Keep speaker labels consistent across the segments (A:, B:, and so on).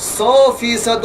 A: 100%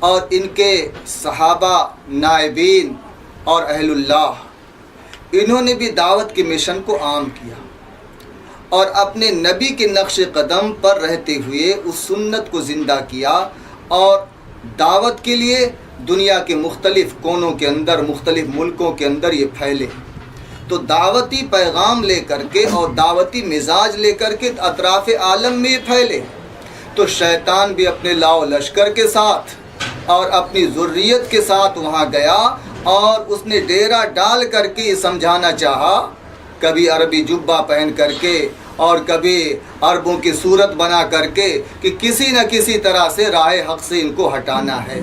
A: اور ان کے صحابہ، نائبین اور اہل اللہ، انہوں نے بھی دعوت کے مشن کو عام کیا اور اپنے نبی کے نقش قدم پر رہتے ہوئے اس سنت کو زندہ کیا اور دعوت کے لیے دنیا کے مختلف کونوں کے اندر، مختلف ملکوں کے اندر یہ پھیلے۔ تو دعوتی پیغام لے کر کے اور دعوتی مزاج لے کر کے اطراف عالم میں یہ پھیلے۔ تو شیطان بھی اپنے لاؤ لشکر کے ساتھ اور اپنی ذریت کے ساتھ وہاں گیا اور اس نے ڈیرا ڈال کر کے یہ سمجھانا چاہا، کبھی عربی جبہ پہن کر کے اور کبھی عربوں کی صورت بنا کر کے، کہ کسی نہ کسی طرح سے راہ حق سے ان کو ہٹانا ہے۔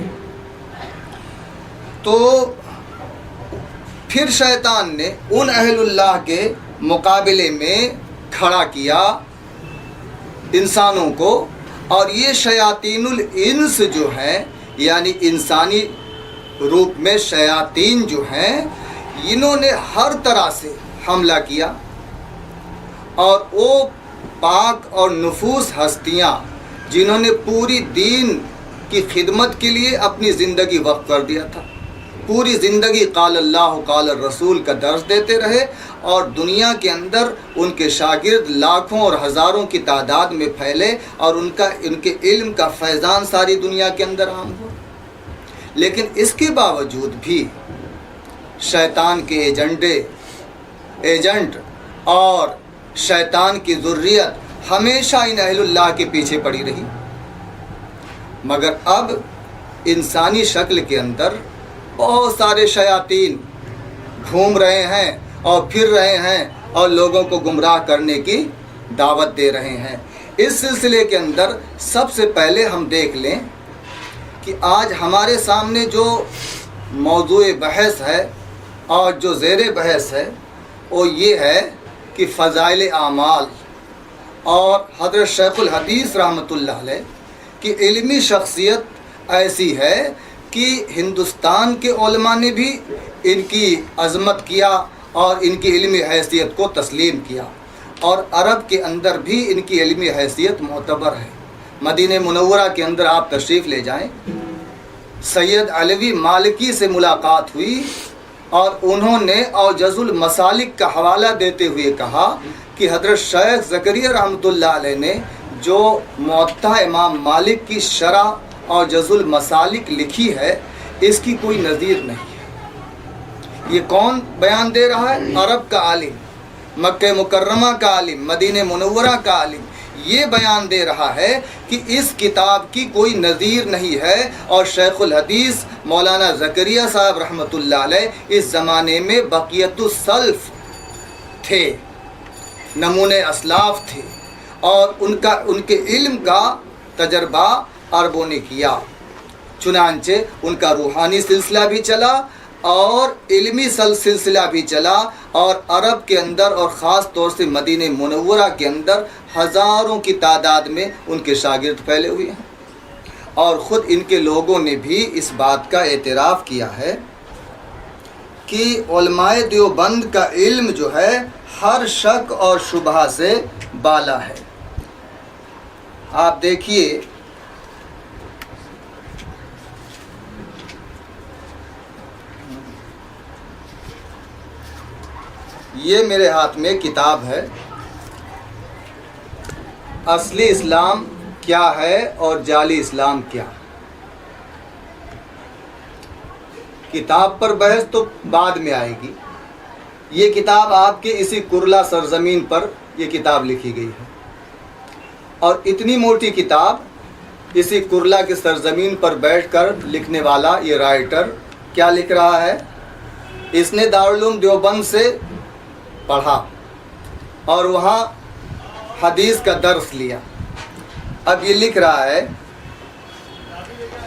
A: تو پھر شیطان نے ان اہل اللہ کے مقابلے میں کھڑا کیا انسانوں کو، اور یہ شیاطین الانس جو ہیں، یعنی انسانی روپ میں شیاطین جو ہیں، انہوں نے ہر طرح سے حملہ کیا، اور وہ پاک اور نفوس ہستیاں جنہوں نے پوری دین کی خدمت کے لیے اپنی زندگی وقف کر دیا تھا، پوری زندگی قال اللہ قال الرسول کا درس دیتے رہے، اور دنیا کے اندر ان کے شاگرد لاکھوں اور ہزاروں کی تعداد میں پھیلے، اور ان کے علم کا فیضان ساری دنیا کے اندر عام ہوا۔ لیکن اس کے باوجود بھی شیطان کے ایجنٹ اور شیطان کی ذریت ہمیشہ ان اہل اللہ کے پیچھے پڑی رہی، مگر اب انسانی شکل کے اندر بہت سارے شیاطین گھوم رہے ہیں اور پھر رہے ہیں اور لوگوں کو گمراہ کرنے کی دعوت دے رہے ہیں۔ اس سلسلے کے اندر سب سے پہلے ہم دیکھ لیں کہ آج ہمارے سامنے جو موضوع بحث ہے اور جو زیر بحث ہے وہ یہ ہے کہ فضائل اعمال اور حضرت شیخ الحدیث رحمۃ اللہ علیہ کی علمی شخصیت ایسی ہے کہ ہندوستان کے علماء نے بھی ان کی عظمت کیا اور ان کی علمی حیثیت کو تسلیم کیا، اور عرب کے اندر بھی ان کی علمی حیثیت معتبر ہے۔ مدینہ منورہ کے اندر آپ تشریف لے جائیں، سید علوی مالکی سے ملاقات ہوئی اور انہوں نے اوجز المسالک کا حوالہ دیتے ہوئے کہا کہ حضرت شیخ زکریا رحمۃ اللہ علیہ نے جو موطا امام مالک کی شرح اوجز المسالک لکھی ہے، اس کی کوئی نظیر نہیں ہے۔ یہ کون بیان دے رہا ہے؟ عرب کا عالم، مکہ مکرمہ کا عالم، مدینہ منورہ کا عالم، یہ بیان دے رہا ہے کہ اس کتاب کی کوئی نظیر نہیں ہے، اور شیخ الحدیث مولانا زکریا صاحب رحمۃ اللہ علیہ اس زمانے میں بقیت السلف تھے، نمونے اسلاف تھے، اور ان کے علم کا تجربہ عربوں نے کیا، چنانچہ ان کا روحانی سلسلہ بھی چلا اور علمی سلسلہ بھی چلا، اور عرب کے اندر اور خاص طور سے مدینہ منورہ کے اندر ہزاروں کی تعداد میں ان کے شاگرد پھیلے ہوئے ہیں، اور خود ان کے لوگوں نے بھی اس بات کا اعتراف کیا ہے کہ علماء دیوبند کا علم جو ہے ہر شک اور شبہہ سے بالا ہے۔ آپ دیکھیے یہ میرے ہاتھ میں کتاب ہے، اصلی اسلام کیا ہے اور جعلی اسلام کیا۔ کتاب پر بحث تو بعد میں آئے گی، یہ کتاب آپ کے اسی کرلا سرزمین پر یہ کتاب لکھی گئی ہے، اور اتنی موٹی کتاب اسی کرلا کی سرزمین پر بیٹھ کر لکھنے والا یہ رائٹر کیا لکھ رہا ہے؟ اس نے دارالعلوم دیوبند سے پڑھا اور وہاں حدیث کا درس لیا۔ اب یہ لکھ رہا ہے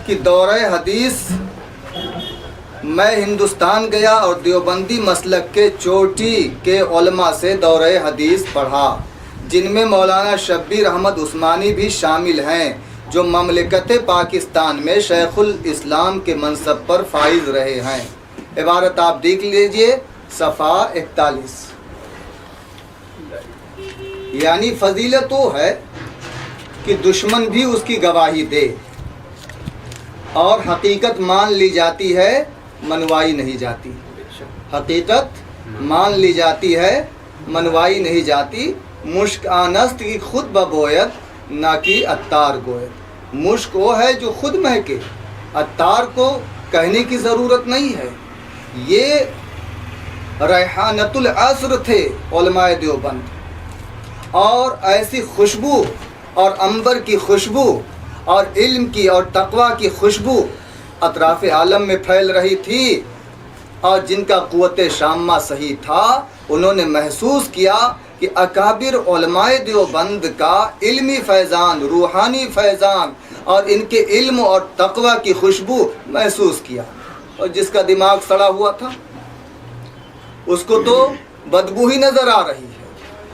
A: کہ دورہ حدیث میں ہندوستان گیا اور دیوبندی مسلک کے چوٹی کے علماء سے دورہ حدیث پڑھا، جن میں مولانا شبیر احمد عثمانی بھی شامل ہیں، جو مملکت پاکستان میں شیخ الاسلام کے منصب پر فائز رہے ہیں۔ عبارت آپ دیکھ لیجئے، صفحہ 41۔ یعنی فضیلت وہ ہے کہ دشمن بھی اس کی گواہی دے، اور حقیقت مان لی جاتی ہے، منوائی نہیں جاتی. حقیقت مان لی جاتی ہے، منوائی نہیں جاتی. مشک آنست کی خود ببویت، نہ کی عطار گویت. مشک وہ ہے جو خود مہکے، عطار کو کہنے کی ضرورت نہیں ہے. یہ ریحانۃ العصر تھے علماء دیوبند، اور ایسی خوشبو اور عنبر کی خوشبو اور علم کی اور تقوی کی خوشبو اطراف عالم میں پھیل رہی تھی، اور جن کا قوت شامہ صحیح تھا انہوں نے محسوس کیا کہ اکابر علماء دیوبند کا علمی فیضان، روحانی فیضان اور ان کے علم اور تقوی کی خوشبو محسوس کیا. اور جس کا دماغ سڑا ہوا تھا اس کو تو بدبو ہی نظر آ رہی ہے،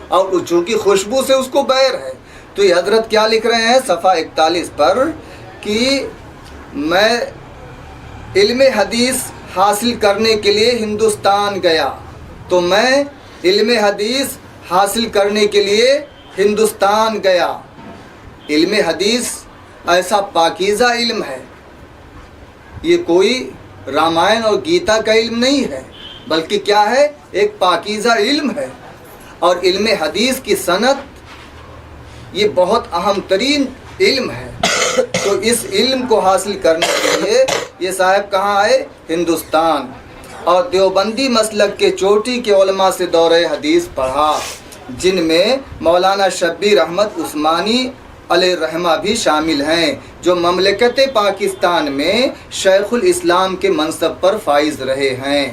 A: اور چونکہ خوشبو سے اس کو بیر ہے. تو یہ حضرت کیا لکھ رہے ہیں صفحہ 41 پر کہ میں علم حدیث حاصل کرنے کے لیے ہندوستان گیا. تو میں علم حدیث حاصل کرنے کے لیے ہندوستان گیا. علم حدیث ایسا پاکیزہ علم ہے، یہ کوئی رامائن اور گیتا کا علم نہیں ہے، بلکہ کیا ہے، ایک پاکیزہ علم ہے. اور علم حدیث کی صنعت یہ بہت اہم ترین علم ہے. تو اس علم کو حاصل کرنے کے لیے یہ صاحب کہاں آئے؟ ہندوستان. اور دیوبندی مسلک کے چوٹی کے علماء سے دورہ حدیث پڑھا، جن میں مولانا شبیر احمد عثمانی علیہ الرحمہ بھی شامل ہیں، جو مملکت پاکستان میں شیخ الاسلام کے منصب پر فائز رہے ہیں.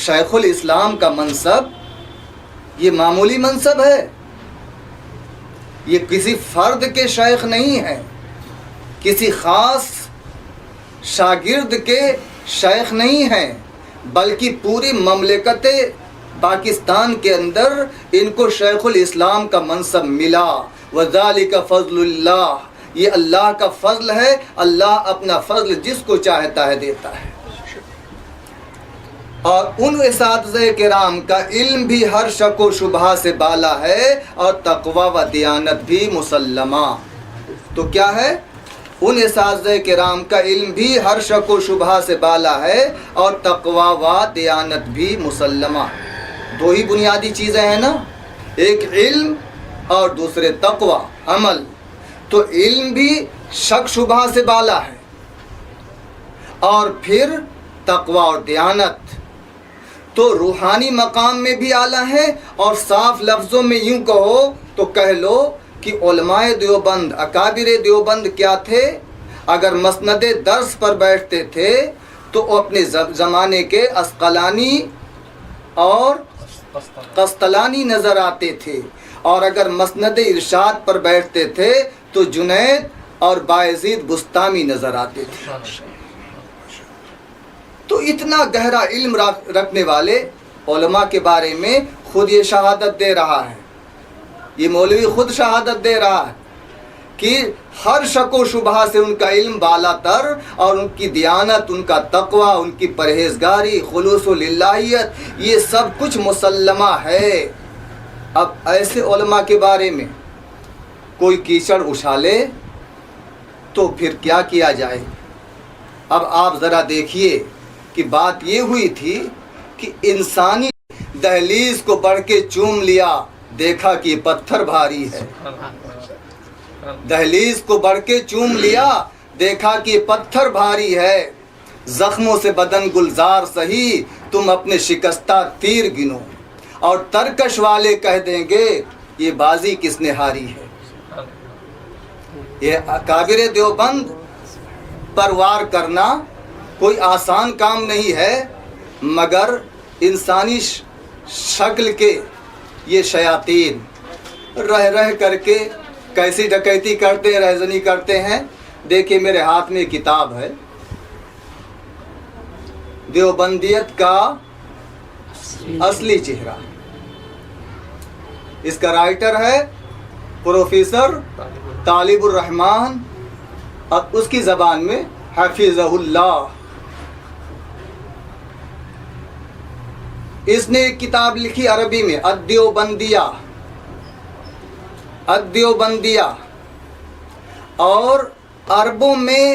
A: شیخ الاسلام کا منصب یہ معمولی منصب ہے، یہ کسی فرد کے شیخ نہیں ہے، کسی خاص شاگرد کے شیخ نہیں ہیں، بلکہ پوری مملکت پاکستان کے اندر ان کو شیخ الاسلام کا منصب ملا. وذالک فضل اللہ، یہ اللہ کا فضل ہے. اللہ اپنا فضل جس کو چاہتا ہے دیتا ہے. اور ان اساتذہ کرام کا علم بھی ہر شک و شبہ سے بالا ہے، اور تقوی و دیانت بھی مسلمہ. تو کیا ہے؟ ان اساتذہ کرام کا علم بھی ہر شک و شبہ سے بالا ہے، اور تقوی و دیانت بھی مسلمہ. دو ہی بنیادی چیزیں ہیں نا، ایک علم اور دوسرے تقوی عمل. تو علم بھی شک شبہ سے بالا ہے، اور پھر تقوی اور دیانت تو روحانی مقام میں بھی اعلیٰ ہے. اور صاف لفظوں میں یوں کہو تو کہہ لو کہ علماء دیوبند، اکابر دیوبند کیا تھے؟ اگر مسند درس پر بیٹھتے تھے تو اپنے زمانے کے عسقلانی اور قسطلانی نظر آتے تھے، اور اگر مسند ارشاد پر بیٹھتے تھے تو جنید اور بایزید بستامی نظر آتے تھے. تو اتنا گہرا علم رکھنے والے علماء کے بارے میں خود یہ شہادت دے رہا ہے، یہ مولوی خود شہادت دے رہا ہے کہ ہر شک و شبہ سے ان کا علم بالا تر، اور ان کی دیانت، ان کا تقوی، ان کی پرہیزگاری، خلوص و للہیت، یہ سب کچھ مسلمہ ہے. اب ایسے علماء کے بارے میں کوئی کیچڑ اچھالے تو پھر کیا کیا جائے؟ اب آپ ذرا دیکھیے کہ بات یہ ہوئی تھی کہ انسانی دہلیز کو بڑھ کے چوم لیا، دیکھا کہ پتھر بھاری ہے. دہلیز کو بڑھ کے چوم لیا، دیکھا کہ پتھر بھاری ہے. زخموں سے بدن گلزار سہی، تم اپنے شکستہ تیر گنو. اور ترکش والے کہہ دیں گے یہ بازی کس نے ہاری ہے. یہ اکابر دیوبند پر وار کرنا کوئی آسان کام نہیں ہے، مگر انسانی شکل کے یہ شیاطین رہ رہ کر کے کیسی ڈکیتی کرتے ہیں، رہزنی کرتے ہیں. دیکھیں میرے ہاتھ میں کتاب ہے، دیوبندیت کا اصلی چہرہ. اس کا رائٹر ہے پروفیسر طالب الرحمن، اور اس کی زبان میں حفظہ اللہ. اس نے ایک کتاب لکھی عربی میں، الدیوبندیہ. الدیوبندیہ، اور عربوں میں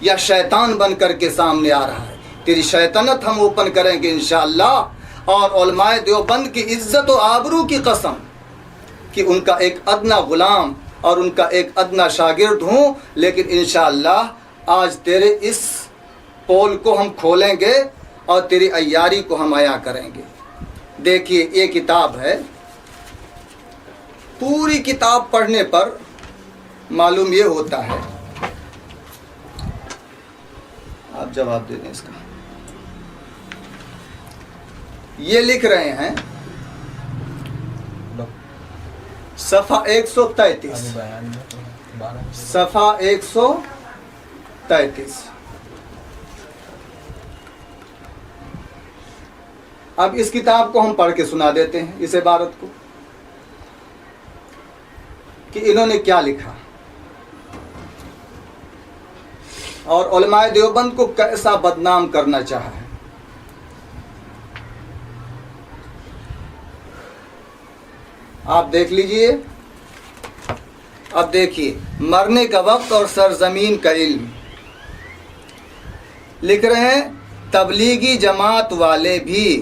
A: یا شیطان بن کر کے سامنے آ رہا ہے. تیری شیطنت ہم اوپن کریں گے انشاءاللہ. اور علماء دیوبند کی عزت و آبرو کی قسم کہ ان کا ایک ادنا غلام اور ان کا ایک ادنا شاگرد ہوں، لیکن انشاءاللہ آج تیرے اس پول کو ہم کھولیں گے اور تیری عیاری کو ہم عیاں کریں گے. دیکھیے یہ کتاب ہے. پوری کتاب پڑھنے پر معلوم یہ ہوتا ہے. آپ جواب دے دیں اس کا. یہ لکھ رہے ہیں صفحہ 133، صفحہ 133. اب اس کتاب کو ہم پڑھ کے سنا دیتے ہیں اس عبارت کو کہ انہوں نے کیا لکھا اور علماء دیوبند کو کیسا بدنام کرنا چاہا ہے. آپ دیکھ لیجئے. اب دیکھیے، مرنے کا وقت اور سرزمین کا علم. لکھ رہے ہیں تبلیغی جماعت والے بھی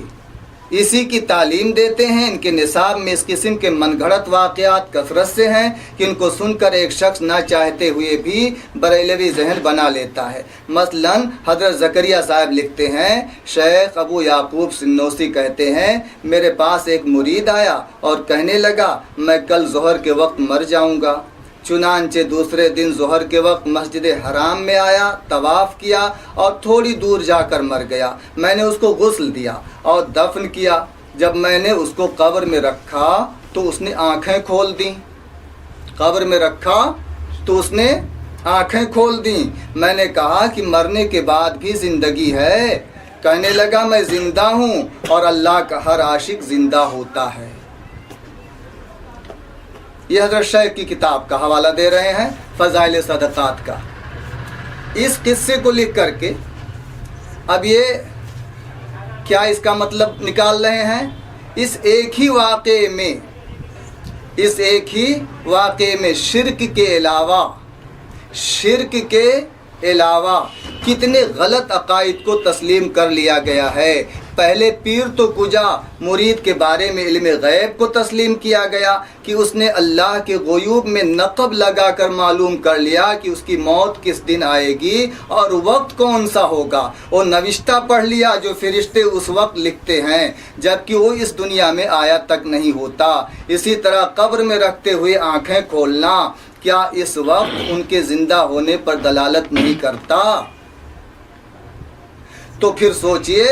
A: اسی کی تعلیم دیتے ہیں. ان کے نصاب میں اس قسم کے من گھڑت واقعات کثرت سے ہیں کہ ان کو سن کر ایک شخص نہ چاہتے ہوئے بھی بریلوی ذہن بنا لیتا ہے. مثلا حضرت زکریا صاحب لکھتے ہیں، شیخ ابو یعقوب سنوسی کہتے ہیں میرے پاس ایک مرید آیا اور کہنے لگا میں کل ظہر کے وقت مر جاؤں گا. چنانچہ دوسرے دن ظہر کے وقت مسجد حرام میں آیا، طواف کیا اور تھوڑی دور جا کر مر گیا. میں نے اس کو غسل دیا اور دفن کیا. جب میں نے اس کو قبر میں رکھا تو اس نے آنکھیں کھول دیں. قبر میں رکھا تو اس نے آنکھیں کھول دیں. میں نے کہا کہ مرنے کے بعد بھی زندگی ہے. کہنے لگا میں زندہ ہوں اور اللہ کا ہر عاشق زندہ ہوتا ہے. یہ حضرت شیخ کی کتاب کا حوالہ دے رہے ہیں فضائل صدقات کا. اس قصے کو لکھ کر کے اب یہ کیا اس کا مطلب نکال رہے ہیں؟ اس ایک ہی واقعے میں شرک کے علاوہ کتنے غلط عقائد کو تسلیم کر لیا گیا ہے. پہلے پیر تو کجا مرید کے بارے میں علم غیب کو تسلیم کیا گیا کہ اس نے اللہ کے غیوب میں نقب لگا کر معلوم کر لیا کہ اس کی موت کس دن آئے گی اور وقت کون سا ہوگا. وہ نوشتہ پڑھ لیا جو فرشتے اس وقت لکھتے ہیں جبکہ وہ اس دنیا میں آیا تک نہیں ہوتا. اسی طرح قبر میں رکھتے ہوئے آنکھیں کھولنا کیا اس وقت ان کے زندہ ہونے پر دلالت نہیں کرتا؟ تو پھر سوچئے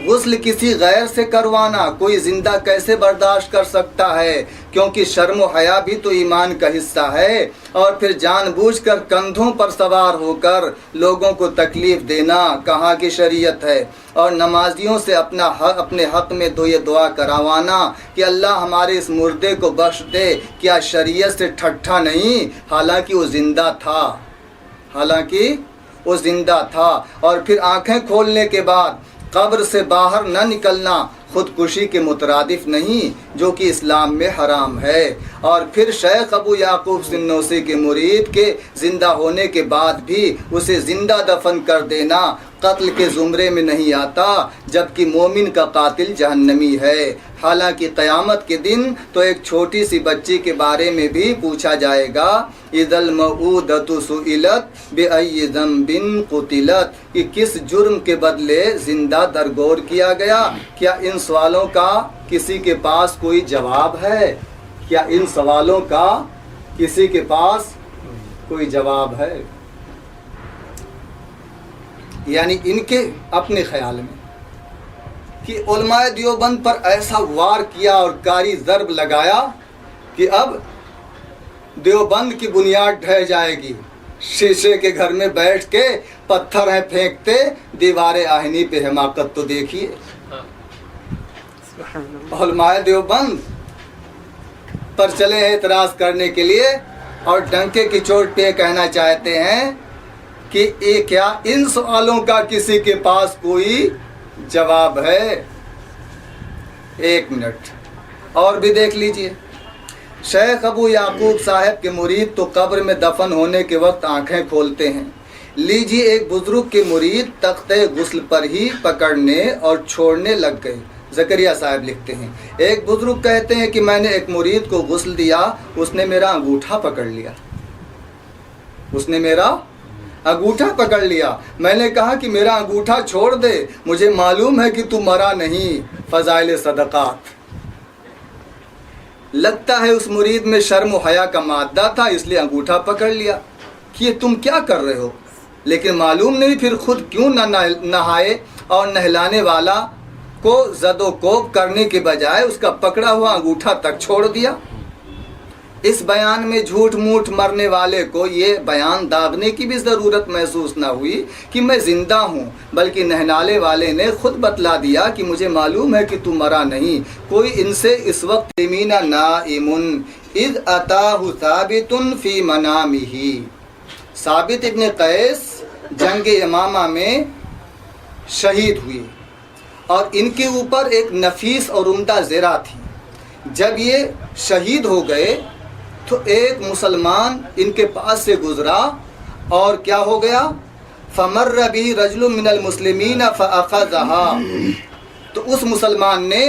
A: غسل کسی غیر سے کروانا کوئی زندہ کیسے برداشت کر سکتا ہے؟ کیونکہ شرم و حیا بھی تو ایمان کا حصہ ہے. اور پھر جان بوجھ کر کندھوں پر سوار ہو کر لوگوں کو تکلیف دینا کہاں کی شریعت ہے؟ اور نمازیوں سے اپنے حق میں یہ دعا کروانا کہ اللہ ہمارے اس مردے کو بخش دے، کیا شریعت سے ٹھٹھا نہیں؟ حالانکہ وہ زندہ تھا. اور پھر آنکھیں کھولنے کے بعد قبر سے باہر نہ نکلنا خودکشی کے مترادف نہیں جو کہ اسلام میں حرام ہے. اور پھر شیخ ابو یعقوب سنوسی کے مرید کے زندہ ہونے کے بعد بھی اسے زندہ دفن کر دینا قتل کے زمرے میں نہیں آتا، جبکہ مومن کا قاتل جہنمی ہے. حالانکہ قیامت کے دن تو ایک چھوٹی سی بچی کے بارے میں بھی پوچھا جائے گا، اذا الموءودۃ سئلت بأی ذنب قتلت، کہ کس جرم کے بدلے زندہ درگور کیا گیا. کیا ان سوالوں کا کسی کے پاس کوئی جواب ہے؟ کیا ان سوالوں کا کسی کے پاس کوئی جواب ہے؟ یعنی ان کے اپنے خیال میں کہ علماء دیوبند پر ایسا وار کیا اور کاری ضرب لگایا کہ اب دیوبند کی بنیاد ڈھہ جائے گی. شیشے کے گھر میں بیٹھ کے پتھر ہیں پھینکتے، دیوار آہنی پہ حماقت تو دیکھیے. علماء دیوبند پر چلے ہیں اعتراض کرنے کے لیے اور ڈنکے کی چوٹ پہ کہنا چاہتے ہیں کہ کیا ان سوالوں کا کسی کے پاس کوئی جواب ہے؟ ایک منٹ اور بھی دیکھ لیجئے. شیخ ابو یعقوب صاحب کے مرید تو قبر میں دفن ہونے کے وقت آنکھیں کھولتے ہیں، لیجیے ایک بزرگ کے مرید تختہ غسل پر ہی پکڑنے اور چھوڑنے لگ گئے۔ زکریا صاحب لکھتے ہیں ایک بزرگ کہتے ہیں کہ میں نے ایک مرید کو غسل دیا، اس نے میرا انگوٹھا پکڑ لیا، اس نے میرا انگوٹھا پکڑ لیا۔ میں نے کہا کہ میرا انگوٹھا چھوڑ دے، مجھے معلوم ہے کہ تو مرا نہیں۔ فضائل صدقات۔ لگتا ہے اس مرید میں شرم و حیا کا مادہ تھا، اس لیے انگوٹھا پکڑ لیا کہ یہ تم کیا کر رہے ہو، لیکن معلوم نہیں پھر خود کیوں نہ نہائے اور نہلانے والا کو زد و کوب کرنے کے بجائے اس کا پکڑا ہوا انگوٹھا تک چھوڑ دیا۔ اس بیان میں جھوٹ موٹ مرنے والے کو یہ بیان داغنے کی بھی ضرورت محسوس نہ ہوئی کہ میں زندہ ہوں، بلکہ نہلانے والے نے خود بتلا دیا کہ مجھے معلوم ہے کہ تو مرا نہیں۔ کوئی ان سے اس وقت مینا نائم اذ اتاہ ثابت فی منامہ۔ ثابت ابن قیس جنگ یمامہ میں شہید ہوئے اور ان کے اوپر ایک نفیس اور عمدہ زرہ تھی۔ جب یہ شہید ہو گئے تو ایک مسلمان ان کے پاس سے گزرا اور کیا ہو گیا؟ فمر بہ رجل من المسلمین فاخذها، تو اس مسلمان نے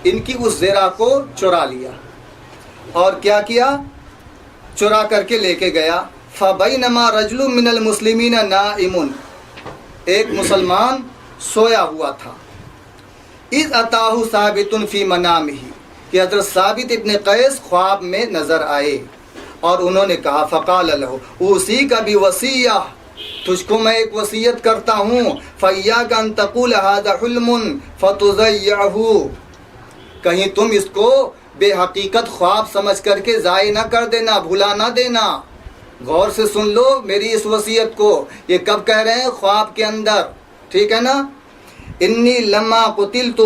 A: ان کی اس زرہ کو چرا لیا اور کیا کیا؟ چرا کر کے لے کے گیا۔ فبینما رجل من المسلمین نائم، ایک مسلمان سویا ہوا تھا۔ اذ اتاہ ثابت فی منامہ، کہ حضرت ثابت ابن قیس خواب میں نظر آئے اور انہوں نے کہا فقال له اوصیک بوصیہ، تجھ کو میں ایک وصیت کرتا ہوں، فإیاک ان تقول هذا حلم فتضیعہ، کہیں تم اس کو بے حقیقت خواب سمجھ کر کے ضائع نہ کر دینا، بھلا نہ دینا۔ غور سے سن لو میری اس وصیت کو، یہ کب کہہ رہے ہیں؟ خواب کے اندر، ٹھیک ہے نا؟ انی لما قتلت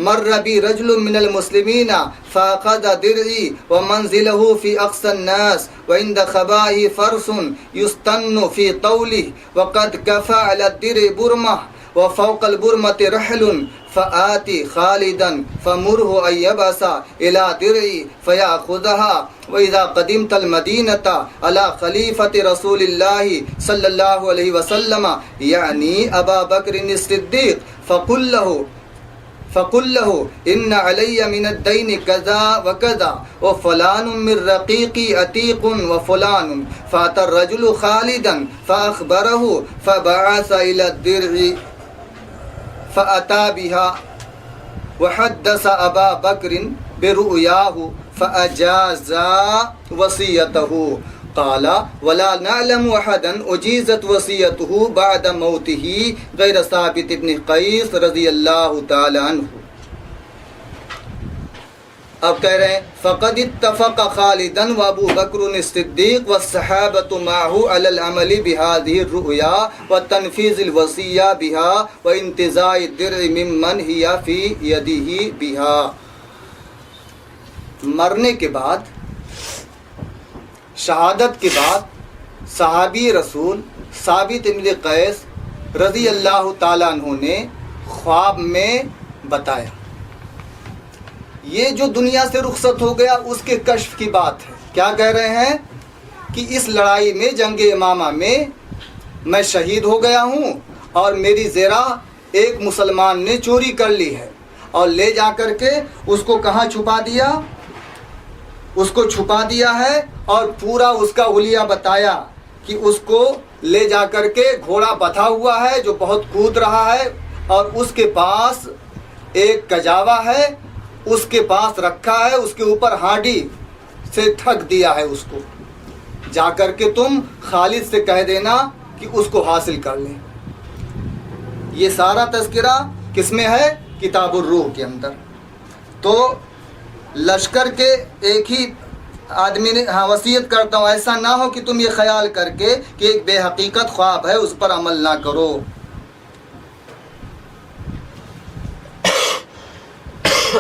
A: مر بی رجل من المسلمین فاخذ درعی ومنزلہ فی اقصى الناس وعند خبائہ فرس یستن فی طولہ وقد کفى علی الدرع برمہ وفوق البرمة رحل فآتی خالدا فمره ان یبعث الى درعی فیأخذها وإذا قدمت المدینة على خلیفة رسول اللہ صلی اللہ علیہ وسلم یعنی ابا بکر الصدیق فقل له ان علی من الدین کذا وکذا وفلان من رقیقی عتیق وفلان فاتى الرجل خالدا فاخبره فبعث الى الدرع فأتى بها وحدث ابا بکر برؤیاه فأجاز وصیته قال ولا نعلم احدا اجیزت وصیته بعد موته غیر ثابت ابن قیس رضی اللہ تعالی عنہ۔ اب کہہ رہے ہیں فقد اتفق خالدا وابو بکر الصدیق والصحابة معه على العمل بهذه الرؤيا وتنفيذ الوصية بها وانتزاع الدرع ممن هي في يده بها۔ مرنے کے بعد، شہادت کے بعد، صحابی رسول ثابت ابن قیس رضی اللہ تعالیٰ عنہ نے خواب میں بتایا، یہ جو دنیا سے رخصت ہو گیا اس کے کشف کی بات ہے۔ کیا کہہ رہے ہیں کہ اس لڑائی میں، جنگ یمامہ میں میں شہید ہو گیا ہوں اور میری زرہ ایک مسلمان نے چوری کر لی ہے اور لے جا کر کے اس کو کہاں چھپا دیا؟ اس کو چھپا دیا ہے اور پورا اس کا حلیہ بتایا کہ اس کو لے جا کر کے گھوڑا بندھا ہوا ہے جو بہت کود رہا ہے اور اس کے پاس ایک کجاوا ہے، اس کے پاس رکھا ہے، اس کے اوپر ہانڈی سے ٹھک دیا ہے، اس کو جا کر کے تم خالد سے کہہ دینا کہ اس کو حاصل کر لیں۔ یہ سارا تذکرہ کس میں ہے؟ کتاب الروح کے اندر۔ تو لشکر کے ایک ہی آدمی نے وصیت کرتا ہوں ایسا نہ ہو کہ تم یہ خیال کر کے کہ ایک بے حقیقت خواب ہے اس پر عمل نہ کرو۔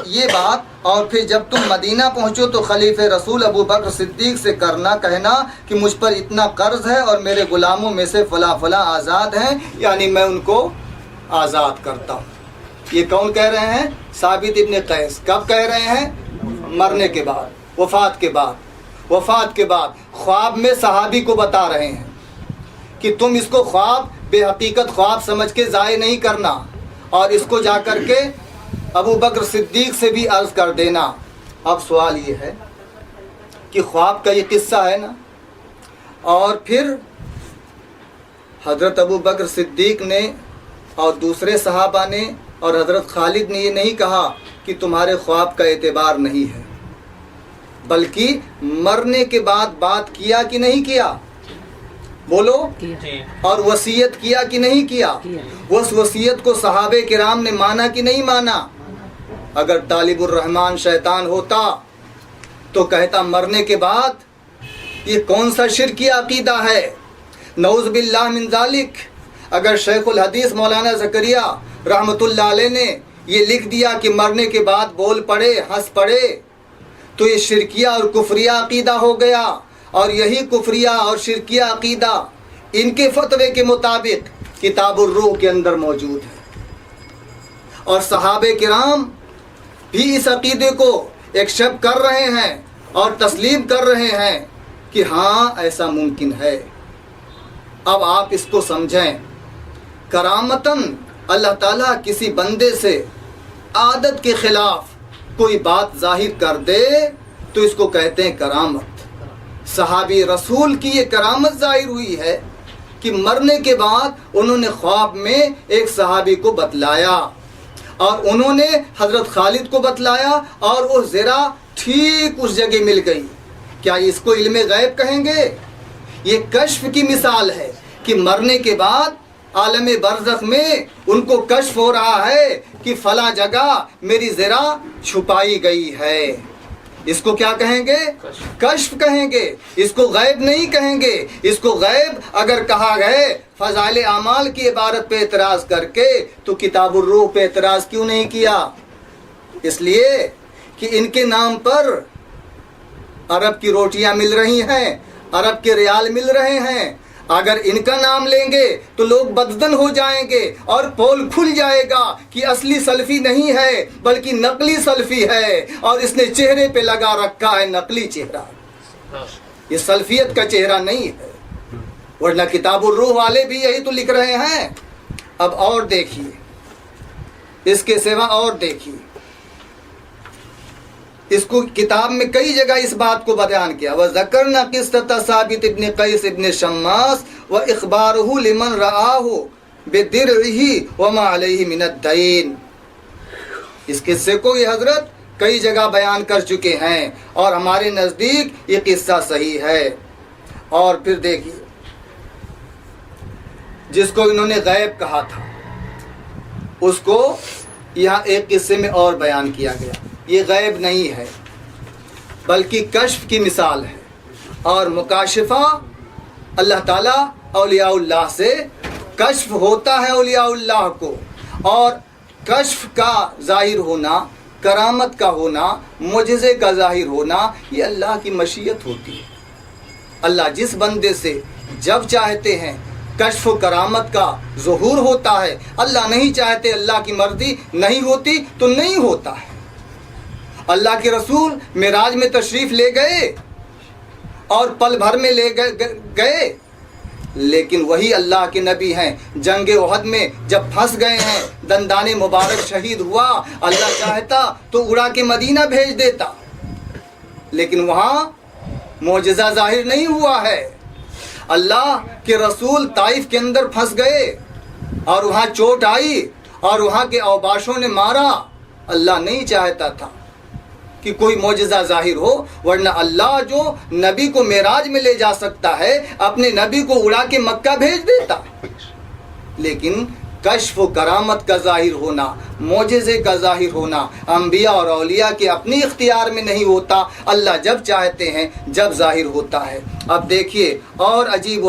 A: یہ بات، اور پھر جب تم مدینہ پہنچو تو خلیفہ رسول ابو بکر صدیق سے کرنا کہنا کہ مجھ پر اتنا قرض ہے اور میرے غلاموں میں سے فلاں فلاں آزاد ہیں، یعنی میں ان کو آزاد کرتا ہوں۔ یہ کون کہہ رہے ہیں؟ ثابت ابن قیس۔ کب کہہ رہے ہیں؟ مرنے کے بعد، وفات کے بعد۔ وفات کے بعد خواب میں صحابی کو بتا رہے ہیں کہ تم اس کو خواب بے حقیقت خواب سمجھ کے ضائع نہیں کرنا، اور اس کو جا کر کے ابو بکر صدیق سے بھی عرض کر دینا۔ اب سوال یہ ہے کہ خواب کا یہ قصہ ہے نا، اور پھر حضرت ابو بکر صدیق نے اور دوسرے صحابہ نے اور حضرت خالد نے یہ نہیں کہا کہ تمہارے خواب کا اعتبار نہیں ہے، بلکہ مرنے کے بعد بات کیا کہ نہیں کیا؟ بولو۔ اور وصیت کیا کہ نہیں کیا؟ اس وصیت کو صحابہ کرام نے مانا کہ نہیں مانا؟ اگر طالب الرحمن شیطان ہوتا تو کہتا مرنے کے بعد یہ کون سا شرکی عقیدہ ہے، نعوذ باللہ من ذالک۔ اگر شیخ الحدیث مولانا زکریا رحمۃ اللہ علیہ نے یہ لکھ دیا کہ مرنے کے بعد بول پڑے، ہنس پڑے، تو یہ شرکیہ اور کفریہ عقیدہ ہو گیا، اور یہی کفریہ اور شرکیہ عقیدہ ان کے فتوے کے مطابق کتاب الروح کے اندر موجود ہے، اور صحابہ کرام بھی اس عقیدے کو ایکسپٹ کر رہے ہیں اور تسلیم کر رہے ہیں کہ ہاں ایسا ممکن ہے۔ اب آپ اس کو سمجھیں، کرامتاً اللہ تعالیٰ کسی بندے سے عادت کے خلاف کوئی بات ظاہر کر دے تو اس کو کہتے ہیں کرامت۔ صحابی رسول کی یہ کرامت ظاہر ہوئی ہے کہ مرنے کے بعد انہوں نے خواب میں ایک صحابی کو بتلایا، اور انہوں نے حضرت خالد کو بتلایا، اور وہ زرہ ٹھیک اس جگہ مل گئی۔ کیا اس کو علم غیب کہیں گے؟ یہ کشف کی مثال ہے کہ مرنے کے بعد عالم برزخ میں ان کو کشف ہو رہا ہے کہ فلاں جگہ میری زرہ چھپائی گئی ہے۔ اس کو کیا کہیں گے؟ کشف کہیں گے، اس کو غیب نہیں کہیں گے۔ اس کو غیب اگر کہا گئے فضائل اعمال کی عبارت پہ اعتراض کر کے تو کتاب الروح پہ اعتراض کیوں نہیں کیا؟ اس لیے کہ ان کے نام پر عرب کی روٹیاں مل رہی ہیں، عرب کے ریال مل رہے ہیں۔ اگر ان کا نام لیں گے تو لوگ بددن ہو جائیں گے اور پول کھل جائے گا کہ اصلی سلفی نہیں ہے بلکہ نقلی سلفی ہے، اور اس نے چہرے پہ لگا رکھا ہے نقلی چہرہ، یہ سلفیت کا چہرہ نہیں ہے۔ ورنہ کتاب الروح والے بھی یہی تو لکھ رہے ہیں۔ اب اور دیکھیے، اس کے سوا اور دیکھیے، اس کو کتاب میں کئی جگہ اس بات کو بیان کیا، وَذَكَرْنَا قِصَّةَ ثابت ابن قیس ابن شماس وَإِخْبَارُهُ لِمَنْ رَآهُ بِدِرْعِهِ وَمَا عَلَيْهِ مِنَ الدَّيْنِ۔ اس قصے کو یہ حضرت کئی جگہ بیان کر چکے ہیں، اور ہمارے نزدیک یہ قصہ صحیح ہے۔ اور پھر دیکھیے، جس کو انہوں نے غیب کہا تھا اس کو یہاں ایک قصے میں اور بیان کیا گیا۔ یہ غیب نہیں ہے بلکہ کشف کی مثال ہے، اور مکاشفہ اللہ تعالیٰ اولیاء اللہ سے کشف ہوتا ہے اولیاء اللہ کو، اور کشف کا ظاہر ہونا، کرامت کا ہونا، معجزے کا ظاہر ہونا، یہ اللہ کی مشیت ہوتی ہے۔ اللہ جس بندے سے جب چاہتے ہیں کشف و کرامت کا ظہور ہوتا ہے، اللہ نہیں چاہتے، اللہ کی مرضی نہیں ہوتی تو نہیں ہوتا ہے۔ اللہ کے رسول معراج میں تشریف لے گئے اور پل بھر میں لے گئے، لیکن وہی اللہ کے نبی ہیں، جنگ احد میں جب پھنس گئے ہیں، دندان مبارک شہید ہوا، اللہ چاہتا تو اڑا کے مدینہ بھیج دیتا، لیکن وہاں معجزہ ظاہر نہیں ہوا ہے۔ اللہ کے رسول طائف کے اندر پھنس گئے اور وہاں چوٹ آئی اور وہاں کے اوباشوں نے مارا، اللہ نہیں چاہتا تھا کہ کوئی معجزہ ظاہر ہو، ورنہ اللہ جو نبی کو معراج میں لے جا سکتا ہے اپنے نبی کو اڑا کے مکہ بھیج دیتا۔ لیکن کشف و کرامت کا ظاہر ہونا، معجزے کا ظاہر ہونا انبیاء اور اولیاء کے اپنی اختیار میں نہیں ہوتا، اللہ جب چاہتے ہیں جب ظاہر ہوتا ہے۔ اب دیکھیے اور عجیب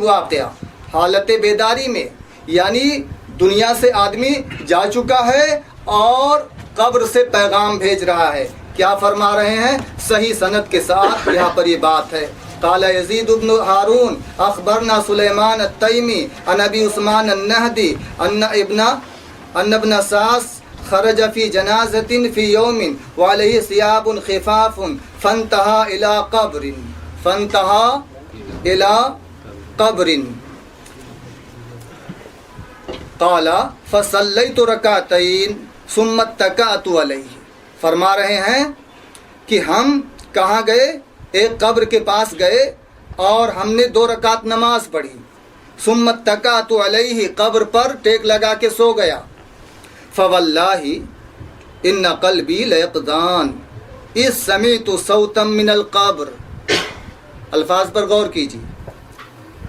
A: واقعہ حالت بیداری میں، یعنی دنیا سے آدمی جا چکا ہے اور قبر سے پیغام بھیج رہا ہے، کیا فرما رہے ہیں؟ صحیح سند کے ساتھ یہاں پر یہ بات ہے۔ قال یزید بن ہارون اخبرنا سلیمان التیمی عن ابی عثمان النہدی ان ابن ساس خرج فی جنازۃ فی یوم وعلیہ ثیاب خفاف فانتہا الی قبر قال فصلیت رکعتین ثم اتکأت علیہ. فرما رہے ہیں کہ ہم کہاں گئے؟ ایک قبر کے پاس گئے اور ہم نے 2 رکعت نماز پڑھی. ثم اتکأت علیہ، قبر پر ٹیک لگا کے سو گیا. فواللہ ان قلبی لیقظان اذ سمعت صوتا من القبر. الفاظ پر غور کیجیے.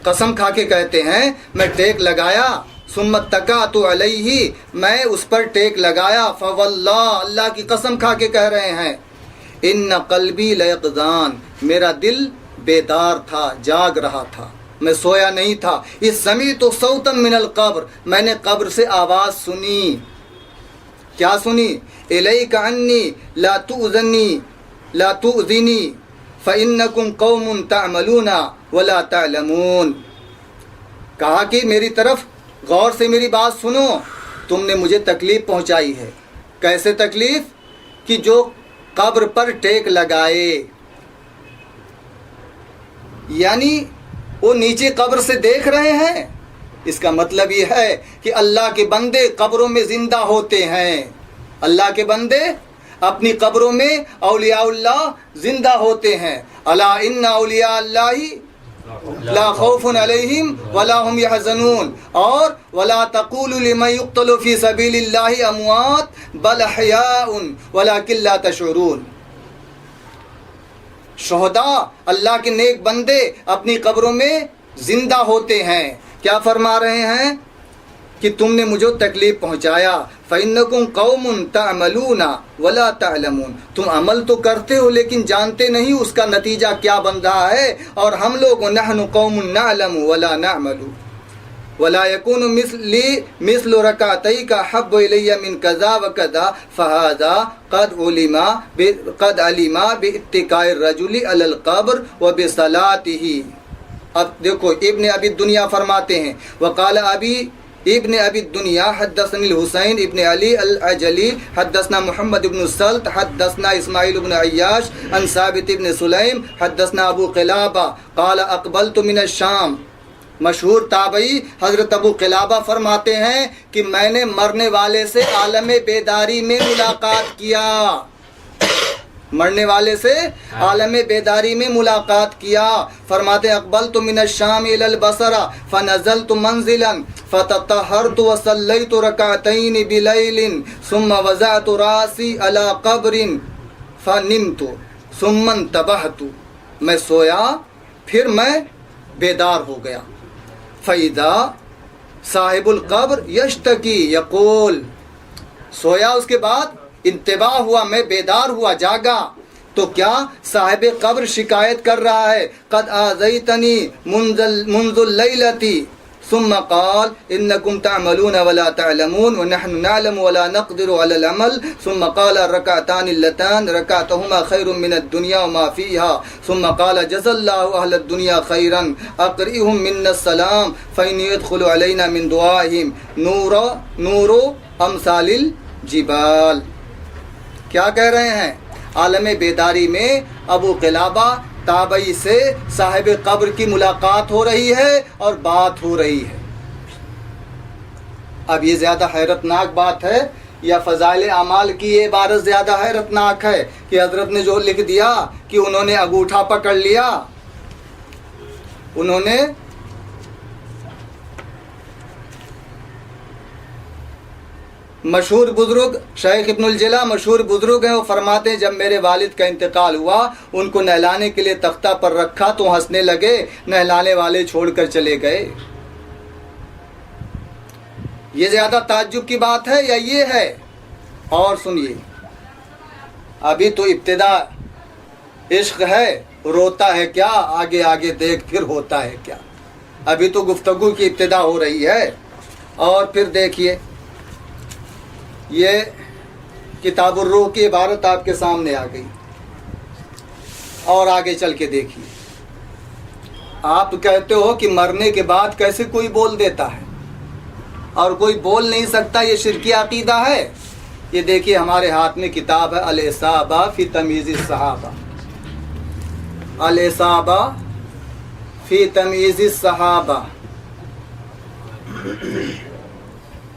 A: قسم کھا کے کہتے ہیں میں ٹیک لگایا، ثم اتکأت علیہ، میں اس پر ٹیک لگایا. فواللہ، اللہ کی قسم کھا کے کہہ رہے ہیں، ان قلبی لیقظان، میرا دل بیدار تھا، جاگ رہا تھا، میں سویا نہیں تھا. اس سمیت صوتا من القبر، میں نے قبر سے آواز سنی. کیا سنی؟ الیک انی لا تؤذنی لا تؤذنی فانکم قوم تعملون ولا تعلمون. کہا کہ میری طرف غور سے میری بات سنو، تم نے مجھے تکلیف پہنچائی ہے. کیسے تکلیف؟ کہ جو قبر پر ٹیک لگائے، یعنی وہ نیچے قبر سے دیکھ رہے ہیں. اس کا مطلب یہ ہے کہ اللہ کے بندے قبروں میں زندہ ہوتے ہیں. اللہ کے بندے اپنی قبروں میں اولیاء اللہ زندہ ہوتے ہیں. الا ان اولیاء اللہ لا خوف علیہم ولا هم يحزنون، اور ولا تقولوا لمن يقتل في سبيل الله اموات بل احياء ولكن لا تشعرون. شہداء، اللہ کے نیک بندے اپنی قبروں میں زندہ ہوتے ہیں. کیا فرما رہے ہیں؟ کہ تم نے مجھے تکلیف پہنچایا. فإنکم قوم تعملون ولا تعلمون، تم عمل تو کرتے ہو لیکن جانتے نہیں اس کا نتیجہ کیا بن رہا ہے. اور ہم لوگ نحن قوم نعلم ولا نعمل ولا يكون مثل ركعتيك حب الي من كذا وكذا فهذا قد علم باتكاء الرجل على القبر وبصلاته. اب دیکھو ابن ابی الدنیا فرماتے ہیں، وقال ابن ابی الدنیا حدثني الحسین ابن علی العجلی حدثنا محمد بن السلط حدثنا اسماعیل بن عیاش عن ثابت بن سلیم حدثنا ابو قلابہ قال اقبلت من الشام. مشہور تابعی حضرت ابو قلابہ فرماتے ہیں کہ میں نے مرنے والے سے عالم بیداری میں ملاقات کیا. مرنے والے سے عالم بیداری میں ملاقات کیا. فرماتے اقبلت من الشام الى البصرہ فنزلت منزلا فتطہرت وصلیت رکعتین بلیل ثم وضعت راسی علی قبر فنمت ثم انتبہت. میں سویا پھر میں بیدار ہو گیا. فَإِذَا صاحب القبر یشتکی یقول. سویا اس کے بعد انتباہ ہوا، میں بیدار ہوا، جاگا تو کیا صاحب قبر شکایت کر رہا ہے، قد آذیتنی منذ اللیلۃ ثم قال انکم تعملون ولا تعلمون ونحن نعلم ولا نقدر على العمل ثم قال الركعتان اللتان ركعتهما خير من الدنيا وما فيها ثم قال جزى الله اهل الدنيا خيرا اقرئهم منا السلام فإن يدخل علينا من دعائهم نور امثال الجبال. کیا کہہ رہے ہیں؟ عالم بیداری میں ابو قلابہ تابعی سے صاحب قبر کی ملاقات ہو رہی ہے اور بات ہو رہی ہے. اب یہ زیادہ حیرت ناک بات ہے یا فضائل اعمال کی یہ عبارت زیادہ حیرت ناک ہے کہ حضرت نے جو لکھ دیا کہ انہوں نے انگوٹھا پکڑ لیا، انہوں نے مشہور بزرگ شیخ ابن الجلا مشہور بزرگ ہیں، وہ فرماتے ہیں جب میرے والد کا انتقال ہوا ان کو نہلانے کے لیے تختہ پر رکھا تو ہنسنے لگے، نہلانے والے چھوڑ کر چلے گئے. یہ زیادہ تعجب کی بات ہے یا یہ ہے؟ اور سنیے، ابھی تو ابتدا عشق ہے، روتا ہے کیا، آگے آگے دیکھ پھر ہوتا ہے کیا. ابھی تو گفتگو کی ابتدا ہو رہی ہے. اور پھر دیکھیے یہ کتاب الروح کی عبارت آپ کے سامنے آ گئی. اور آگے چل کے دیکھیے، آپ کہتے ہو کہ مرنے کے بعد کیسے کوئی بول دیتا ہے اور کوئی بول نہیں سکتا، یہ شرکی عقیدہ ہے. یہ دیکھیے ہمارے ہاتھ میں کتاب ہے الاصابہ فی تمییز الصحابہ، الاصابہ فی تمیز الصحابہ،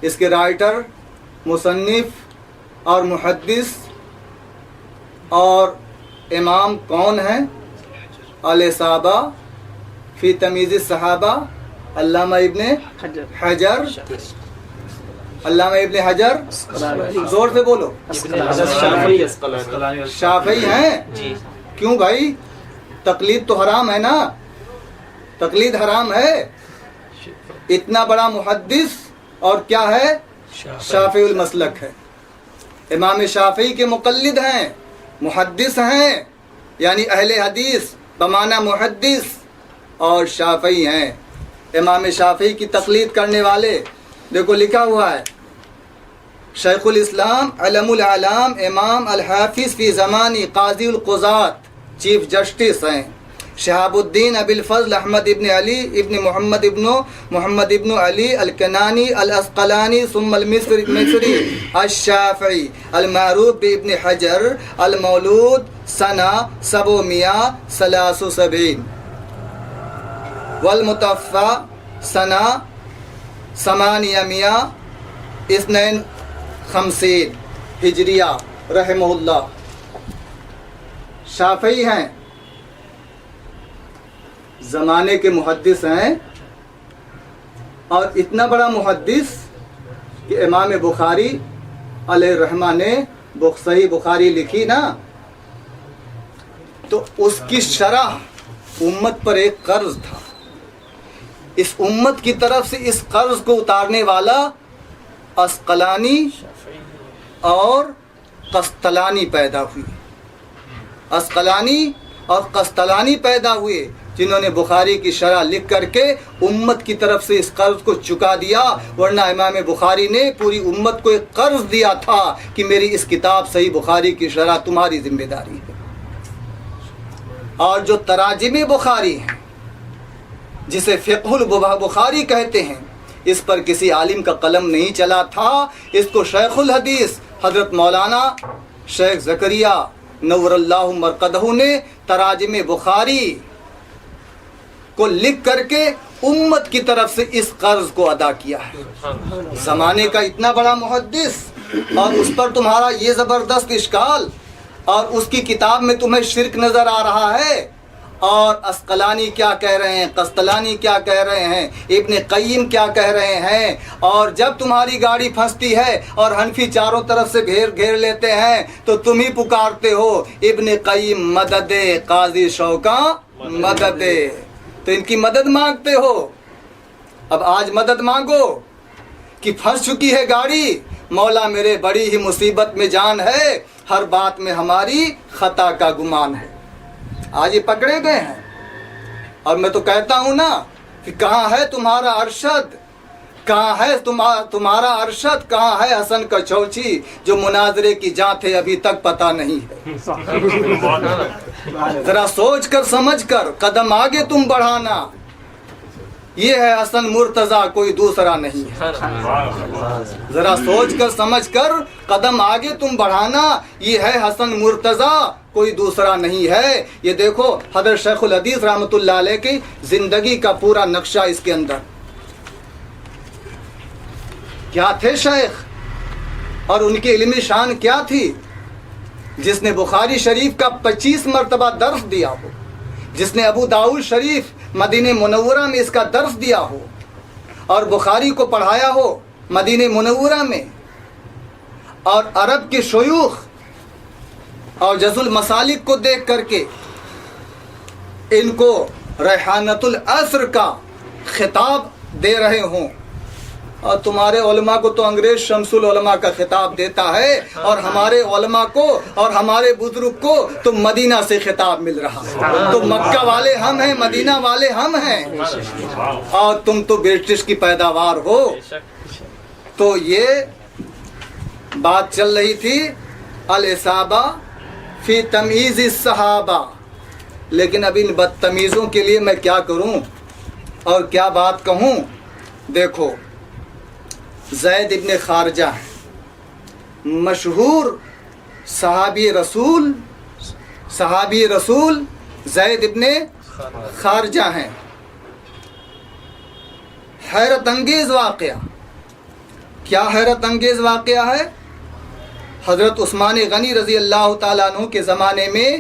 A: اس کے رائٹر، مصنف اور محدث اور امام کون ہیں؟ الاصابہ فی تمیز الصحابہ علامہ ابن حجر، علامہ ابن حجر، زور سے بولو، شافعی ہیں؟ کیوں بھائی؟ تقلید تو حرام ہے نا، تقلید حرام ہے۔ اتنا بڑا محدث اور کیا ہے؟ شافعی المسلک ہے، امام شافعی کے مقلد ہیں، محدث ہیں، یعنی اہل حدیث بمعنی محدث، اور شافعی ہیں۔ امام شافعی کی تقلید کرنے والے، دیکھو لکھا ہوا ہے، شیخ الاسلام علم العلام امام الحافظ فی زمانی قاضی القضات، چیف جسٹس ہیں، شہاب الدین ابی الفضل احمد ابن علی ابن محمد ابن علی الکنانی الاسقلانی ثم المصری الشافعی المعروف بابن حجر المولود سنہ 773 والمتوفى سنہ 852 ہجریہ رحمہ اللہ۔ شافعی ہیں، زمانے کے محدث ہیں، اور اتنا بڑا محدث کہ امام بخاری علیہ الرحمہ نے صحیح بخاری لکھی نا، تو اس کی شرح امت پر ایک قرض تھا، اس امت کی طرف سے اس قرض کو اتارنے والا اسقلانی اور قسطلانی پیدا ہوئی، اسقلانی اور قسطلانی پیدا ہوئے، جنہوں نے بخاری کی شرح لکھ کر کے امت کی طرف سے اس قرض کو چکا دیا، ورنہ امام بخاری نے پوری امت کو ایک قرض دیا تھا کہ میری اس کتاب صحیح بخاری کی شرح تمہاری ذمہ داری ہے۔ اور جو تراجم بخاری ہیں، جسے فقہ البخاری کہتے ہیں، اس پر کسی عالم کا قلم نہیں چلا تھا، اس کو شیخ الحدیث حضرت مولانا شیخ زکریا نور اللہ مرقدہ نے تراجم بخاری کو لکھ کر کے امت کی طرف سے اس قرض کو ادا کیا ہے۔ زمانے کا اتنا بڑا محدث، اور اس پر تمہارا یہ زبردست اشکال، اور اس کی کتاب میں تمہیں شرک نظر آ رہا ہے، اور اسقلانی کیا کہہ رہے ہیں، قسطلانی کیا کہہ رہے ہیں، ابن قیم کیا کہہ رہے ہیں، اور جب تمہاری گاڑی پھنستی ہے اور حنفی چاروں طرف سے گھیر لیتے ہیں تو تم ہی پکارتے ہو ابن قیم مدد، قاضی شوکاں مدد، تو ان کی مدد مانگتے ہو۔ اب آج مدد مانگو کہ پھنس چکی ہے گاڑی، مولا میرے بڑی ہی مصیبت میں جان ہے، ہر بات میں ہماری خطا کا گمان ہے۔ آج یہ پکڑے گئے ہیں، اور میں تو کہتا ہوں نا کہ کہاں ہے تمہارا ارشد، کہاں ہے تمہارا ارشد، کہاں ہے حسن کا چوچی، جو مناظرے کی جان تھے ابھی تک پتہ نہیں ہے۔ ذرا سوچ کر سمجھ کر قدم آگے تم بڑھانا، یہ ہے حسن مرتضیٰ، کوئی دوسرا نہیں ہے۔ ذرا سوچ کر سمجھ کر قدم آگے تم بڑھانا، یہ ہے حسن مرتضیٰ، کوئی دوسرا نہیں ہے۔ یہ دیکھو حضرت شیخ الحدیث رحمۃ اللہ علیہ کی زندگی کا پورا نقشہ اس کے اندر، کیا تھے شیخ، اور ان کی علمی شان کیا تھی، جس نے بخاری شریف کا 25 مرتبہ درس دیا ہو، جس نے ابو داؤد شریف مدینہ منورہ میں اس کا درس دیا ہو، اور بخاری کو پڑھایا ہو مدینہ منورہ میں، اور عرب کے شیوخ اور جز المسالک کو دیکھ کر کے ان کو ریحانۃ العصر کا خطاب دے رہے ہوں، اور تمہارے علماء کو تو انگریز شمس العلماء کا خطاب دیتا ہے، اور ہمارے علماء کو اور ہمارے بزرگ کو تو مدینہ سے خطاب مل رہا ہے۔ تو مکہ والے ہم ہیں، مدینہ والے ہم ہیں، اور تم تو برٹش کی پیداوار ہو۔ تو یہ بات چل رہی تھی الاصابہ فی تمیز الصحابہ، لیکن اب ان بدتمیزوں کے لیے میں کیا کروں اور کیا بات کہوں؟ دیکھو، زید ابن خارجہ مشہور صحابی رسول زید ابن خارجہ ہیں، حیرت انگیز واقعہ. کیا حیرت انگیز واقعہ ہے؟ حضرت عثمان غنی رضی اللہ تعالیٰ عنہ کے زمانے میں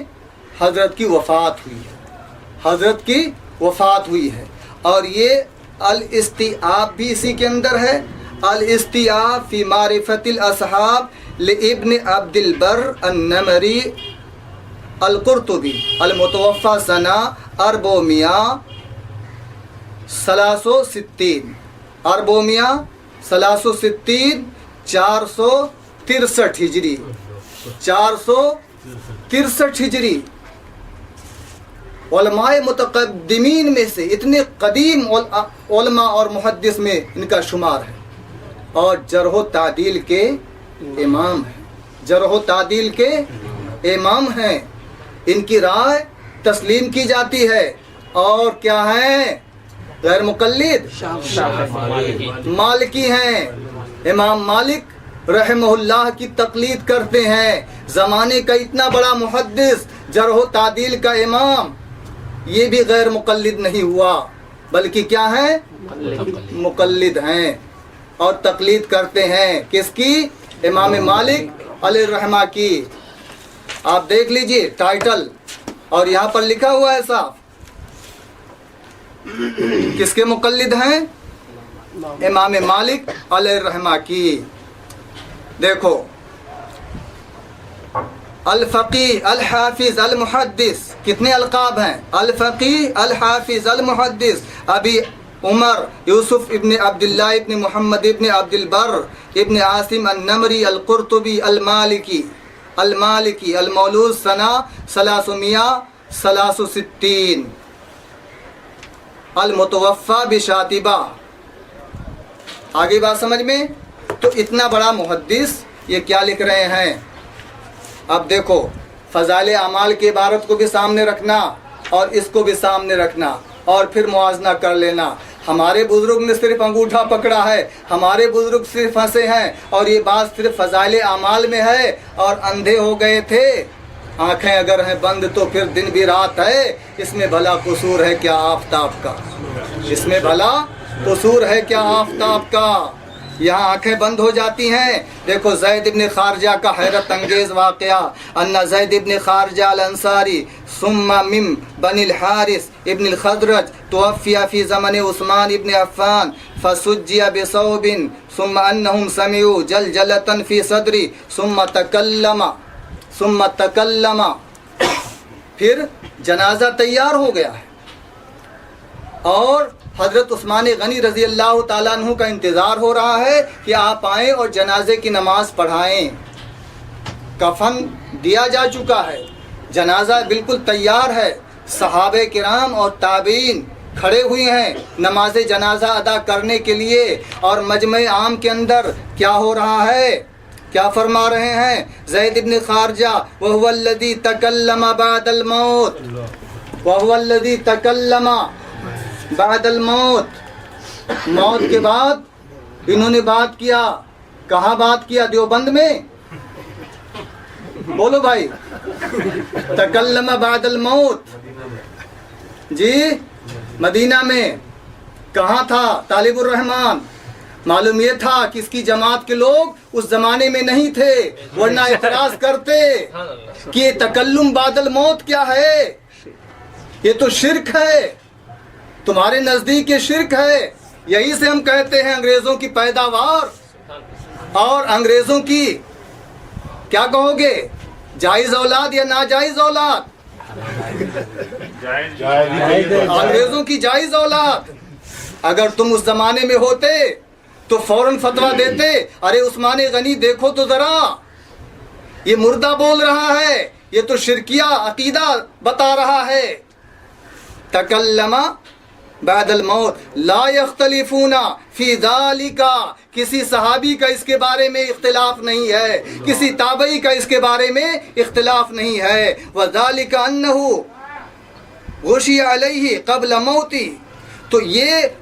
A: حضرت کی وفات ہوئی ہے. حضرت کی وفات ہوئی ہے. اور یہ الاستیعاب بھی اسی کے اندر ہے. الاستیعاب فی معرفت الاصحاب لابن عبد البر النمری القرطبی المتوفى سنہ 463 463 ہجری 463 ہجری. علماء متقدمین میں سے اتنے قدیم علماء اور محدث میں ان کا شمار ہے. اور جرح و تعدیل کے امام ہیں. جرح و تعدیل کے امام ہیں. ان کی رائے تسلیم کی جاتی ہے. اور کیا ہیں؟ غیر مقلد مالکی ہیں. امام مالک رحمہ اللہ کی تقلید کرتے ہیں. زمانے کا اتنا بڑا محدث، جرح و تعدیل کا امام، یہ بھی غیر مقلد نہیں ہوا، بلکہ کیا ہیں؟ مقلد ہیں. اور تقلید کرتے ہیں کس کی؟ امام مالک علیہ الرحمہ کی. آپ دیکھ لیجئے ٹائٹل، اور یہاں پر لکھا ہوا ہے صاف کس کے مقلد ہیں؟ امام مالک علیہ الرحمہ کی. دیکھو، الفقی، الحافظ، المحدث، کتنے القاب ہیں؟ الفقی، الحافظ، المحدث. ابھی عمر یوسف ابن عبداللہ ابن محمد ابن عبد البر ابن عاصم النمری القرطبی المالکی المولود سنہ 363 المتوفى بشاتبہ. آگے بات سمجھ میں؟ تو اتنا بڑا محدث یہ کیا لکھ رہے ہیں؟ اب دیکھو، فضائل اعمال کی عبارت کو بھی سامنے رکھنا اور اس کو بھی سامنے رکھنا، اور پھر موازنہ کر لینا. ہمارے بزرگ نے صرف انگوٹھا پکڑا ہے، ہمارے بزرگ صرف ہنسے ہیں، اور یہ بات صرف فضائل اعمال میں ہے، اور اندھے ہو گئے تھے. آنکھیں اگر ہیں بند تو پھر دن بھی رات ہے. اس میں بھلا قصور ہے کیا آفتاب کا؟ اس میں بھلا قصور ہے کیا آفتاب کا؟ یہاں آنکھیں بند ہو جاتی ہیں. دیکھو زید ابن خارجہ کا حیرت انگیز واقعہ. ان زید ابن خارجہ الانصاری ثم من بنی الحارث ابن الخزرج توفی فی زمن عثمان ابن عفان فسجی بثوب ثم انہم سمعوا جلجلۃ فی صدری ثم تکلم. پھر جنازہ تیار ہو گیا ہے اور حضرت عثمان غنی رضی اللہ تعالیٰ عنہ کا انتظار ہو رہا ہے کہ آپ آئیں اور جنازے کی نماز پڑھائیں. کفن دیا جا چکا ہے، جنازہ بالکل تیار ہے. صحابہ کرام اور تابعین کھڑے ہوئے ہیں نماز جنازہ ادا کرنے کے لیے. اور مجمع عام کے اندر کیا ہو رہا ہے؟ کیا فرما رہے ہیں؟ زید ابن خارجہ وَهُوَ الَّذِي تَكَلَّمَ بَعْدَ الْمَوْتِ وَهُوَ الَّذِي تَكَلَّمَ بعد الموت. موت کے بعد انہوں نے بات کیا. کہاں بات کیا؟ دیوبند میں. بولو بھائی. تکلم بعد الموت، جی مدینہ میں. کہاں تھا؟ طالب الرحمان. معلوم یہ تھا کہ اس کی جماعت کے لوگ اس زمانے میں نہیں تھے، ورنہ اعتراض کرتے کہ یہ تکلم بعد الموت کیا ہے؟ یہ تو شرک ہے، تمہارے نزدیک یہ شرک ہے. یہی سے ہم کہتے ہیں انگریزوں کی پیداوار اور انگریزوں کی کیا کہو گے، جائز اولاد یا ناجائز اولاد؟ انگریزوں کی جائز اولاد. اگر تم اس زمانے میں ہوتے تو فوراً فتویٰ دیتے، ارے عثمان غنی دیکھو تو ذرا، یہ مردہ بول رہا ہے، یہ تو شرکیہ عقیدہ بتا رہا ہے. تکلم بعد الموت لا یختلفون فی ذالک. کسی صحابی کا اس کے بارے میں اختلاف نہیں ہے، کسی تابعی کا اس کے بارے میں اختلاف نہیں ہے. وذالک انہ غشی علیہ قبل موتی. تو یہ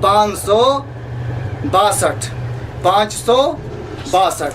A: 562, 562,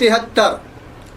A: 73,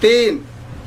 A: 3,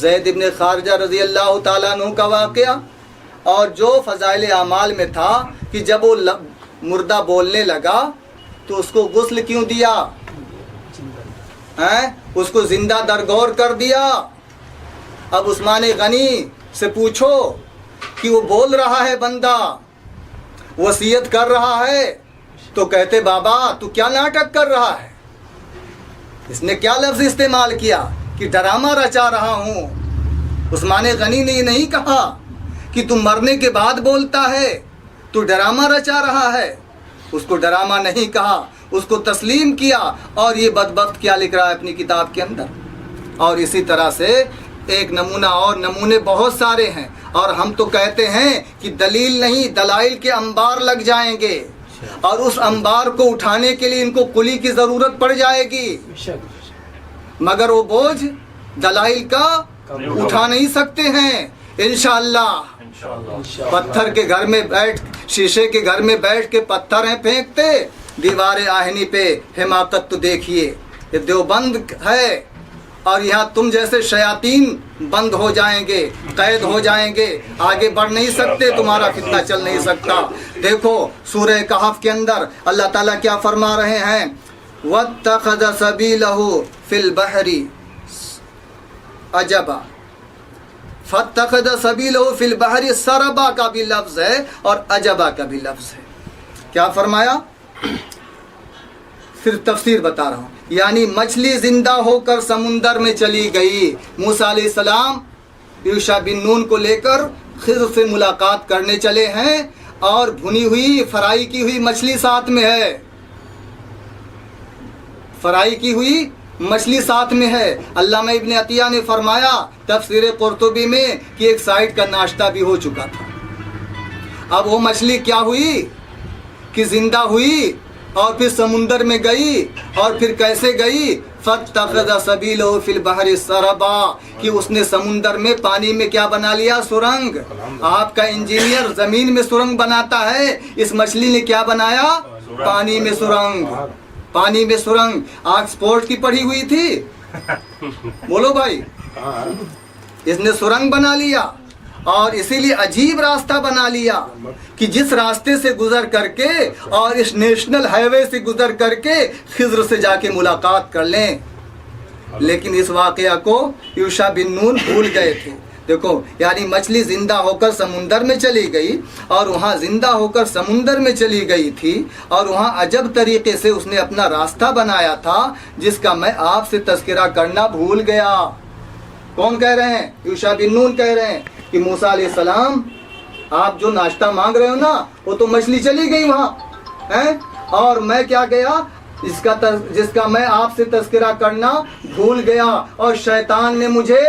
A: زید ابن خارجہ رضی اللہ تعالیٰ عنہ کا واقعہ، اور جو فضائل اعمال میں تھا کہ جب وہ مردہ بولنے لگا تو اس کو غسل کیوں دیا، اس کو زندہ درگور کر دیا۔ اب عثمان غنی سے پوچھو کہ وہ بول رہا ہے بندہ، وصیت کر رہا ہے، تو کہتے بابا تو کیا ناٹک کر رہا ہے، اس نے کیا لفظ استعمال کیا کہ ڈرامہ رچا رہا ہوں۔ عثمان غنی نے یہ نہیں کہا کہ تم مرنے کے بعد بولتا ہے تو ڈرامہ رچا رہا ہے، اس کو ڈرامہ نہیں کہا، اس کو تسلیم کیا، اور یہ بدبخت کیا لکھ رہا ہے اپنی کتاب کے اندر۔ اور اسی طرح سے ایک نمونہ اور نمونے بہت سارے ہیں، اور ہم تو کہتے ہیں کہ دلیل نہیں، دلائل کے انبار لگ جائیں گے، اور اس انبار کو اٹھانے کے لیے ان کو کلی کی ضرورت پڑ جائے گی، مگر وہ بوجھ دلائل کا اٹھا نہیں سکتے ہیں انشاءاللہ۔ پتھر کے گھر میں بیٹھ، شیشے کے گھر میں بیٹھ کے پتھر ہیں پھینکتے، دیوار آہنی پہ حماقت تو دیکھیے، یہ دیوبند ہے، اور یہاں تم جیسے شیاطین بند ہو جائیں گے، قید ہو جائیں گے، آگے بڑھ نہیں سکتے، تمہارا فتنہ چل نہیں سکتا۔ دیکھو سورہ کہف کے اندر اللہ تعالیٰ کیا فرما رہے ہیں، وَاتَّخَذَ سَبِيلَهُ فِي الْبَحْرِ عَجَبًا، فَاتَّخَذَ سَبِيلَهُ فِي الْبَحْرِ، سَرَبًا کا بھی لفظ ہے اور عجبا کا بھی لفظ ہے۔ کیا فرمایا؟ پھر تفسیر بتا رہا ہوں، یعنی مچھلی زندہ ہو کر سمندر میں چلی گئی۔ موسیٰ علیہ السلام یوشع بن نون کو لے کر خضر سے ملاقات کرنے چلے ہیں، اور بھنی ہوئی فرائی کی ہوئی مچھلی ساتھ میں ہے، فرائی کی ہوئی مچھلی ساتھ میں ہے۔ علامہ ابن عطیہ نے فرمایا تفسیر قرطبی میں کہ ایک سائڈ کا ناشتہ بھی ہو چکا تھا۔ اب وہ مچھلی کیا ہوئی کہ زندہ ہوئی، اور پھر سمندر میں گئی، اور پھر کیسے گئی، فَاتَّخَذَ سَبِيلَهُ فِي الْبَحْرِ سَرَبًا، کہ اس نے سمندر میں پانی میں کیا بنا لیا، سرنگ۔ آپ کا انجینئر زمین میں سرنگ بناتا ہے، اس مچھلی نے کیا بنایا، پانی میں سرنگ، پانی میں سرنگ۔ آکسفورڈ کی پڑھی ہوئی تھی، بولو بھائی، اس نے سرنگ بنا لیا، اور اسی لیے عجیب راستہ بنا لیا کہ جس راستے سے گزر کر کے اور اس نیشنل ہائی وے سے گزر کر کے خضر سے جا کے ملاقات کر لیں، لیکن اس واقعہ کو یوشع بن نون بھول گئے تھے۔ دیکھو یعنی مچھلی زندہ ہو کر سمندر میں چلی گئی، اور وہاں زندہ ہو کر سمندر میں چلی گئی تھی، اور وہاں عجب طریقے سے اس نے اپنا راستہ بنایا تھا جس کا میں آپ سے تذکرہ کرنا بھول گیا۔ کون کہہ رہے ہیں؟ یوشع بن نون کہہ رہے ہیں کہ موسیٰ علیہ السلام آپ جو ناشتہ مانگ رہے ہو نا، وہ تو مچھلی چلی گئی وہاں، اور میں کیا گیا، جس کا میں آپ سے تذکرہ کرنا بھول گیا، اور شیطان نے مجھے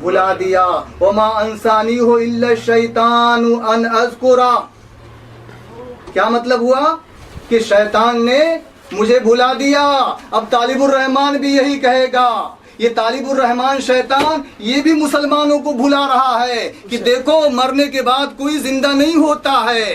A: بھلا دیا۔ وَمَا أَنسَانِيهُ إِلَّا الشَّيْطَانُ أَنْ أَذْكُرَ، کیا مطلب ہوا کہ شیطان نے مجھے بھلا دیا۔ اب طالب الرحمن بھی یہی کہے گا، یہ طالب الرحمن شیطان یہ بھی مسلمانوں کو بھلا رہا ہے کہ دیکھو مرنے کے بعد کوئی زندہ نہیں ہوتا ہے،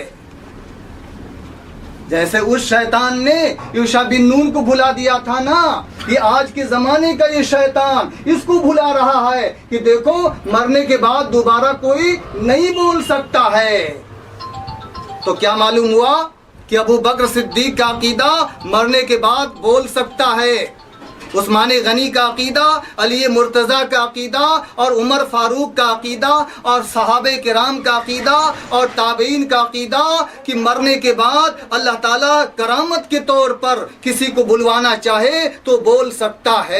A: جیسے اس شیطان نے یوشع بن نون کو بھلا دیا تھا نا، یہ آج کے زمانے کا یہ شیطان اس کو بھلا رہا ہے کہ دیکھو مرنے کے بعد دوبارہ کوئی نہیں بول سکتا ہے۔ تو کیا معلوم ہوا کہ ابو بکر صدیق کا عقیدہ مرنے کے بعد بول سکتا ہے، عثمان غنی کا عقیدہ، علی مرتضیٰ کا عقیدہ، اور عمر فاروق کا عقیدہ، اور صحابہ کرام کا عقیدہ، اور تابعین کا عقیدہ کہ مرنے کے بعد اللہ تعالیٰ کرامت کے طور پر کسی کو بلوانا چاہے تو بول سکتا ہے۔